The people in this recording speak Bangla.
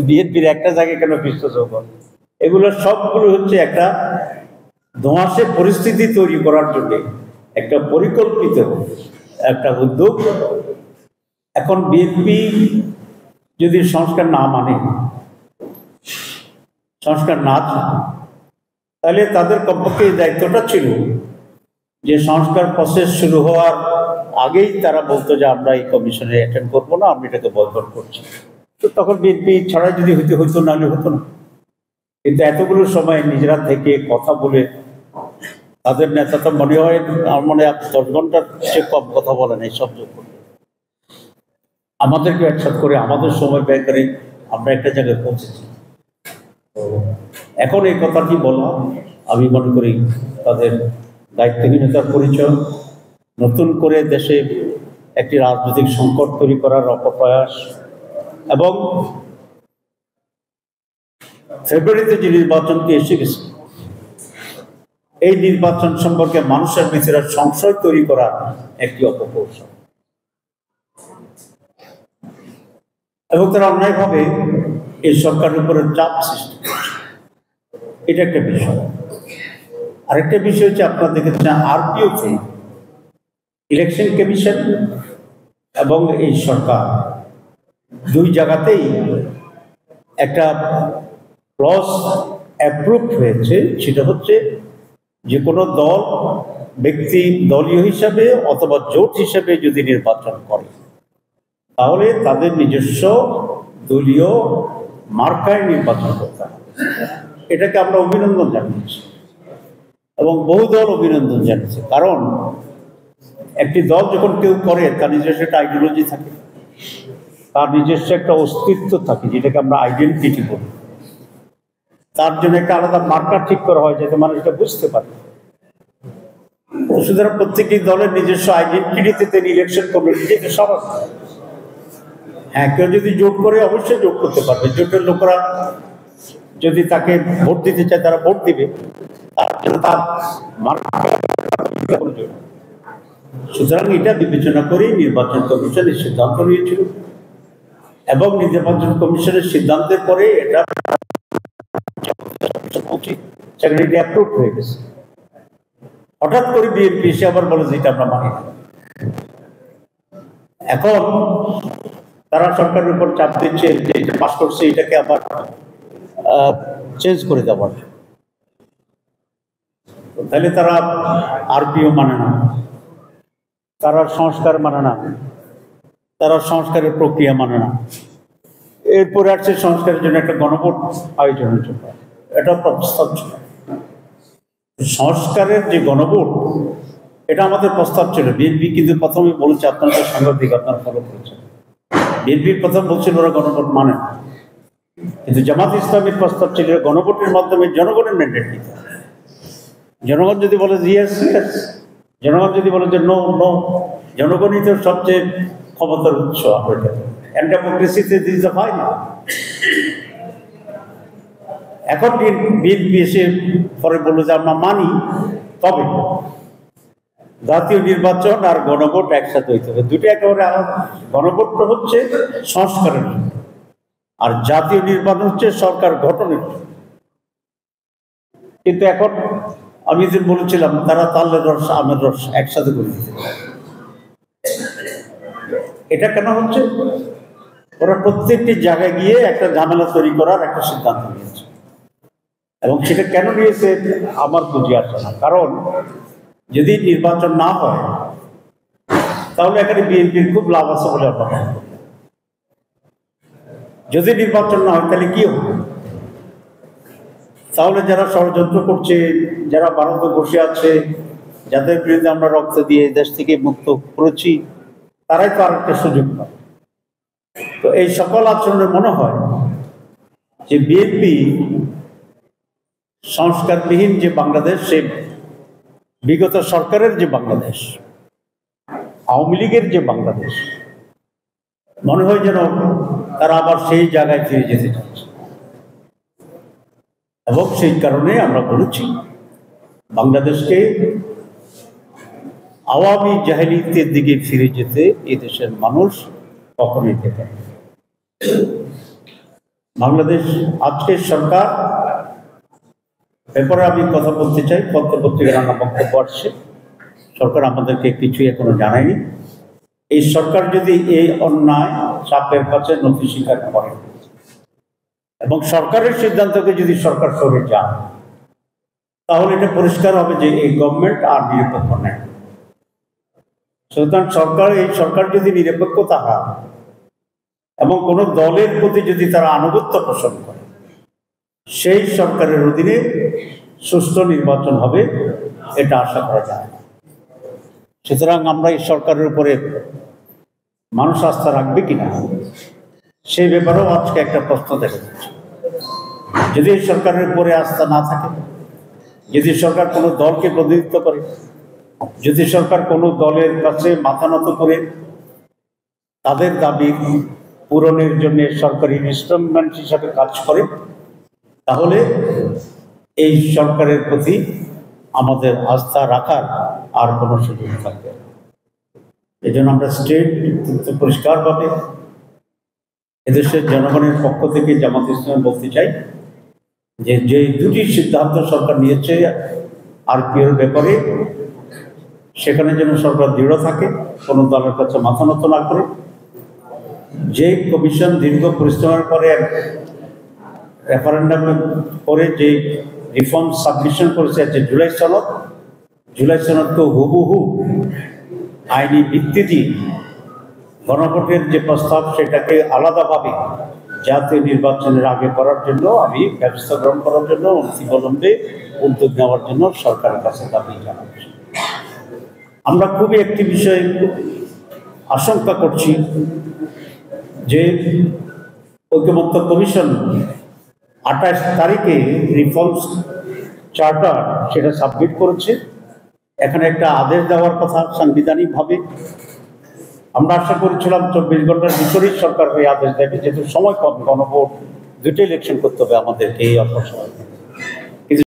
বিএনপির একটা জায়গায় কেন বিশ্বাসযোগ্য? এগুলো সবগুলো হচ্ছে একটা ধোঁয়াশে পরিস্থিতি তৈরি করার জন্য একটা পরিকল্পিত একটা উদ্যোগ। এখন বিএনপি যদি সংস্কার না মানে, সংস্কার না চায়, তাহলে তাদের কমপক্ষে এই দায়িত্বটা ছিল যে সংস্কার প্রসেস শুরু হওয়ার আগেই তারা বলতো যে আমরা এই কমিশনে অ্যাটেন্ড করবো না, আমি এটাকে বয়কট করছি। তো তখন বিএনপি ছাড়াই যদি হইতো নাহলে হতো না। কিন্তু এতগুলো সময় নিজেরা থেকে কথা বলে তাদের নেতা তো মনে হয় আমার মনে হয় 10 ঘন্টার সে কম কথা বলেন এই সব যোগ করতে, আমাদেরকে একসাথ করে আমাদের সময় ব্যয় করে আমরা একটা জায়গায় পৌঁছেছি। তো এখন এই কথাটি বলা আমি মনে করি তাদের দায়িত্বহীনতার পরিচয়, নতুন করে দেশে একটি রাজনৈতিক সংকট তৈরি করার অপপ্রয়াস, এবং ফেব্রুয়ারিতে যে নির্বাচনটি এসে গেছে এই নির্বাচন সম্পর্কে মানুষের ভিতরে সংশয় তৈরি করার একটি অপকৌশল, এবং তারা অন্যায়ভাবে এই সরকারের উপরে চাপ সৃষ্টি করছে। এটা একটা বিষয়। আরেকটা বিষয় হচ্ছে আপনারা দেখেছেন আরপিওতে ইলেকশন কমিশন এবং এই সরকার দুই জায়গাতেই একটা ক্লজ অ্যাপ্রুভ হয়েছে, সেটা হচ্ছে যে কোনো দল ব্যক্তি দলীয় হিসাবে অথবা জোট হিসাবে যদি নির্বাচন করে তাহলে তাদের নিজস্ব দলীয় মার্কায় নির্বাচন করতে হবে। এটাকে আমরা অভিনন্দন জানিয়েছি এবং বহু দল অভিনন্দন জানিয়েছে। কারণ একটি দল যখন কেউ করে তার নিজস্ব একটা আইডিওলজি থাকে, তার নিজস্ব একটা অস্তিত্ব থাকে, যেটাকে আমরা আইডেন্টিটি বলি। তার জন্য একটা আলাদা মার্কার ঠিক করা হয় যাতে মানুষ এটা বুঝতে পারে। সুতরাং প্রত্যেকটি দলের নিজস্ব আইডেন্টিটিতে ইলেকশন কমিটি যেতে সহজ। হ্যাঁ, কেউ যদি জোট করে অবশ্যই জোট করতে পারবে, জোটের লোকেরা যদি তাকে ভোট দিতে চায় তারা ভোট দিবে, তার সুতরাং এটা বিবেচনা করে নির্বাচন কমিশন এই সিদ্ধান্ত নিয়েছিল এবং নির্বাচন কমিশনের সিদ্ধান্তের পরে এটা সেখানে অ্যাপ্রুভ হয়ে গেছে। হঠাৎ করে বিএনপি এসে আবার বলে যে এটা আমরা মানি না। এখন তারা সরকারের উপর চাপ দিচ্ছে যে এটা পাস করছে এটাকে আবার চেঞ্জ করে দেওয়ার। তাহলে তারা আরপিও মানে না, তারা সংস্কার মানে না, তারা সংস্কারের প্রক্রিয়া মানে না। এরপরে আসছে সংস্কারের জন্য একটা গণভোট আয়োজনের জন্য, এটা প্রস্তাব ছিল। সংস্কারের যে গণভোট এটা আমাদের প্রস্তাব ছিল। বিএনপি কিন্তু প্রথমে বলেছে, আপনারা তো সাংবাদিক আপনারা ফলো করেছেন, বিএনপির প্রথম বলছিল ওরা গণভোট মানে না, কিন্তু জামাত ইসলামের প্রস্তাব ছিল গণভোটের মাধ্যমে জনগণের ম্যান্ডেট দিতে। জনগণ যদি বলে ইয়েস ইয়েস, জনগণ যদি বলে যে নো নো, জনগণই তো সবচেয়ে ক্ষমতার উৎস। ডেমোক্রেসিতে দিস দ্য ফাইনাল। এখন বিএনপি এসে পরে বললো যে আমরা মানি, তবে জাতীয় নির্বাচন আর গণভোট একসাথে হইতে হবে। দুটো একেবারে আলাদা। গণভোটটা হচ্ছে সংস্কারের, আর জাতীয় নির্বাচন হচ্ছে সরকার গঠনের। কিন্তু এখন আমি যে বলেছিলাম তারা তালের রস আমের রস একসাথে করে দিতে। এটা কেন হচ্ছে? ওরা প্রত্যেকটি জায়গায় গিয়ে একটা ঝামেলা তৈরি করার একটা সিদ্ধান্ত নিয়েছে, এবং সেটা কেন নিয়েছে আমার বুঝে আসে না। কারণ যদি নির্বাচন না হয় তাহলে এখানে বিএনপির খুব লাভ আছে বলে আমরা মনে করি। যদি নির্বাচন না হয় তাহলে কি হবে? তাহলে যারা ষড়যন্ত্র করছে, যারা ভারতে বসে আছে, যাদের বিরুদ্ধে আমরা রক্ত দিয়ে দেশ থেকে মুক্ত করেছি, তারাই তো আরেকটা সুযোগ পায়। তো এই সকল আচরণে মনে হয় যে বিএনপি সংস্কারবিহীন যে বাংলাদেশ, সে বিগত সরকারের যে বাংলাদেশ, আওয়ামী লীগের যে বাংলাদেশ, মনে হয় যেন তারা আবার সেই জায়গায় ফিরে যেতে চাচ্ছে। এবং সেই কারণে আমরা বলেছি বাংলাদেশকে আওয়ামী জাহেলিয়াতের দিকে ফিরে যেতে এই দেশের মানুষ কখনোই দেবে না। বাংলাদেশ আজকের সরকার ব্যাপারে আমি কথা বলতে চাই। পত্রপত্রিকার নানা বক্তব্য আসছে, সরকার আমাদেরকে কিছুই এখনো জানায়নি। এই সরকার যদি এই অন্যায় চাপের কাছে নথি স্বীকার করে এবং সরকারের সিদ্ধান্তকে যদি সরকার সরে যায়, তাহলে এটা পরিষ্কার হবে যে এই গভর্নমেন্ট আর নিরপেক্ষ নেই। সুতরাং এই সরকার যদি নিরপেক্ষতা হয় এবং কোনো দলের প্রতি যদি তারা আনুগত্য পোষণ করে, সেই সরকারের অধীনে সুষ্ঠু নির্বাচন হবে, এটা আশা করা যায়। সুতরাং আমরা এই সরকারের উপরে মানুষ আস্থা রাখবে কিনা, সেই ব্যাপারেও আজকে একটা প্রশ্ন দেখা যাচ্ছে। যদি এই সরকারের উপরে আস্থা না থাকে, যদি সরকার কোনো দলকে প্রতিনিধিত্ব করে, যদি সরকার কোনো দলের কাছে মাথা নত করে তাদের দাবি পূরণের জন্য সরকারি ইনস্ট্রুমেন্ট হিসাবে কাজ করে, তাহলে এই সরকারের প্রতি আমাদের আস্থা রাখার আর কোনো সুযোগ থাকবে না। এই জন্য আমরা স্টেট পরিষ্কারভাবে এদেশের জনগণের পক্ষ থেকে জামাত ইসলাম বলতে চাই যে দুটি সিদ্ধান্ত সরকার নিয়েছে আরপিওর ব্যাপারে, সেখানে যেন সরকার দৃঢ় থাকে, কোনো দলের কাছে মাথা নত না করে। যে কমিশন দীর্ঘ পরিশ্রমের পরে রেফারেন্ডাম করে যে রিফর্ম সাবমিশন করেছে, যে জুলাই সনদ তো হুবহু আইনি ভিত্তি দিয়ে গণভোটের যে প্রস্তাব, সেটাকে আলাদাভাবে জাতীয় নির্বাচনের আগে করার জন্য আমি ব্যবস্থা গ্রহণ করার জন্য অনতিবিলম্বে উদ্যোগ নেওয়ার জন্য সরকারের কাছে দাবি জানাচ্ছি। আমরা খুবই একটি বিষয়ে আশঙ্কা করছি যে ঐকমত্য কমিশন 28 তারিখে রিফর্মস চার্টার সেটা সাবমিট করেছে। এখানে একটা আদেশ দেওয়ার কথা সাংবিধানিকভাবে। আমরা আশা করেছিলাম 24 ঘন্টার ভিতরেই সরকার এই আদেশ দেবে, যেহেতু সময় কম, গণভোট, দুটো ইলেকশন করতে হবে আমাদেরকে এই অল্প সময়।